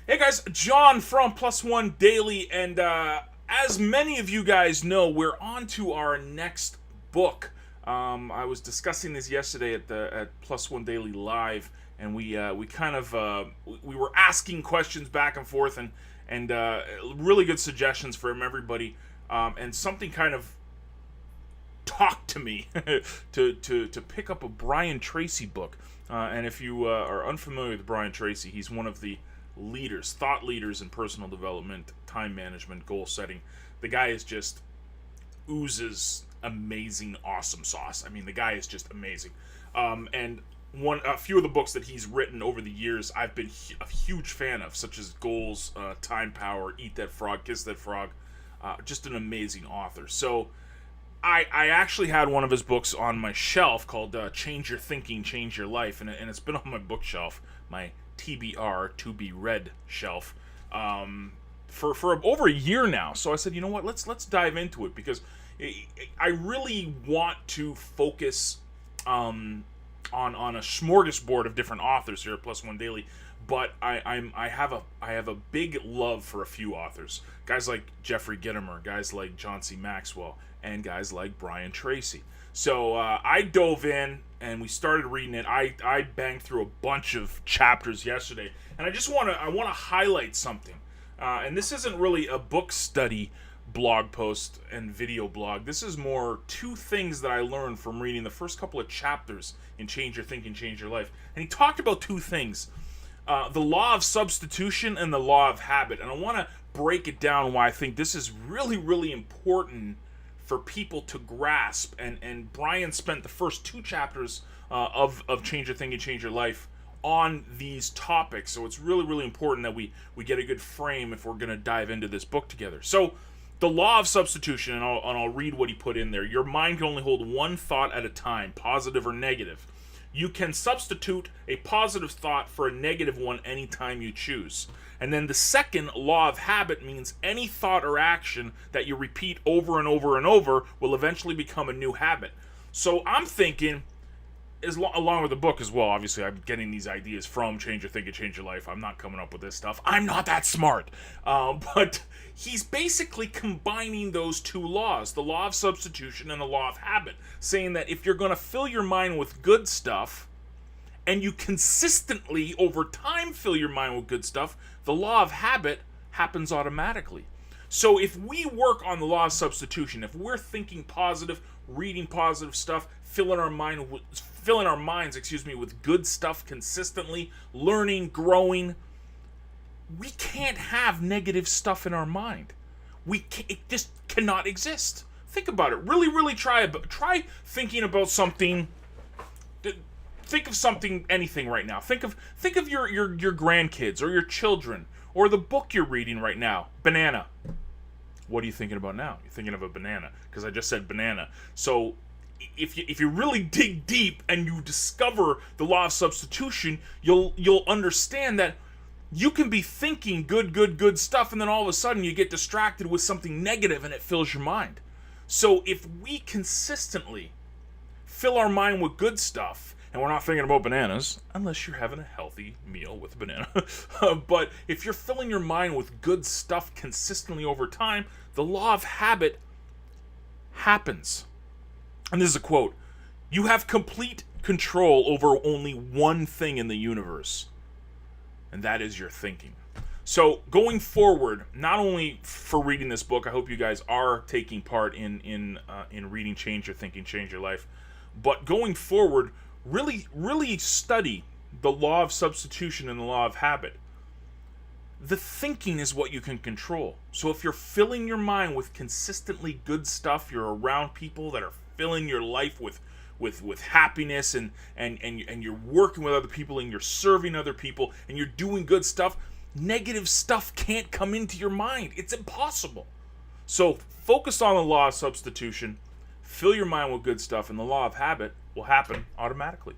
Hey guys, John from Plus One Daily, and as many of you guys know, we're on to our next book. I was discussing this yesterday at Plus One Daily Live, and we were asking questions back and forth, and really good suggestions from everybody, and something kind of talked to me to pick up a Brian Tracy book. And if you are unfamiliar with Brian Tracy, he's one of the thought leaders in personal development, time management, goal setting. The guy is just oozes amazing, awesome sauce. I mean, the guy is just amazing. And a few of the books that he's written over the years, I've been a huge fan of, such as Goals, Time Power, Eat That Frog, Kiss That Frog. Just an amazing author. So I actually had one of his books on my shelf called Change Your Thinking, Change Your Life, and it's been on my bookshelf, my TBR, to be read shelf, for over a year now. So I said, you know what, let's dive into it, because I really want to focus on a smorgasbord of different authors here at Plus One Daily, but I have a big love for a few authors, guys like Jeffrey Gitomer, guys like John C. Maxwell, and guys like Brian Tracy. So I dove in and we started reading it. I banged through a bunch of chapters yesterday, and I want to highlight something. And this isn't really a book study blog post and video blog. This is more two things that I learned from reading the first couple of chapters in Change Your Thinking, Change Your Life. And he talked about two things: the law of substitution and the law of habit. And I want to break it down why I think this is really, really important for people to grasp. And Brian spent the first two chapters of Change Your Thinking, Change Your Life on these topics. So it's really, really important that we get a good frame if we're going to dive into this book together. So the law of substitution, and I'll read what he put in there. Your mind can only hold one thought at a time, positive or negative. You can substitute a positive thought for a negative one anytime you choose. And then the second law of habit means any thought or action that you repeat over and over and over will eventually become a new habit. So I'm thinking, along with the book as well, obviously I'm getting these ideas from Change Your Thinking, Change Your Life. I'm not coming up with this stuff. I'm not that smart. But he's basically combining those two laws, the law of substitution and the law of habit, saying that if you're going to fill your mind with good stuff, and you consistently, over time, fill your mind with good stuff, the law of habit happens automatically. So if we work on the law of substitution, if we're thinking positive, reading positive stuff, filling our minds with good stuff consistently, learning, growing, we can't have negative stuff in our mind. It just cannot exist. Think about it. Really, really try thinking about something. Think of something, anything right now. Think of your grandkids or your children or the book you're reading right now. Banana. What are you thinking about now? You're thinking of a banana, because I just said banana. So if you really dig deep and you discover the law of substitution, you'll understand that you can be thinking good stuff, and then all of a sudden you get distracted with something negative and it fills your mind. So if we consistently fill our mind with good stuff, and we're not thinking about bananas, unless you're having a healthy meal with a banana. But if you're filling your mind with good stuff consistently over time, the law of habit happens. And this is a quote: "You have complete control over only one thing in the universe, and that is your thinking." So going forward, not only for reading this book, I hope you guys are taking part in reading Change Your Thinking, Change Your Life, but going forward, really study the law of substitution and the law of habit. The thinking is what you can control. So if you're filling your mind with consistently good stuff, you're around people that are filling your life with happiness, and you're working with other people, and you're serving other people, and you're doing good stuff, negative stuff can't come into your mind. It's impossible. So focus on the law of substitution, fill your mind with good stuff, and the law of habit will happen automatically.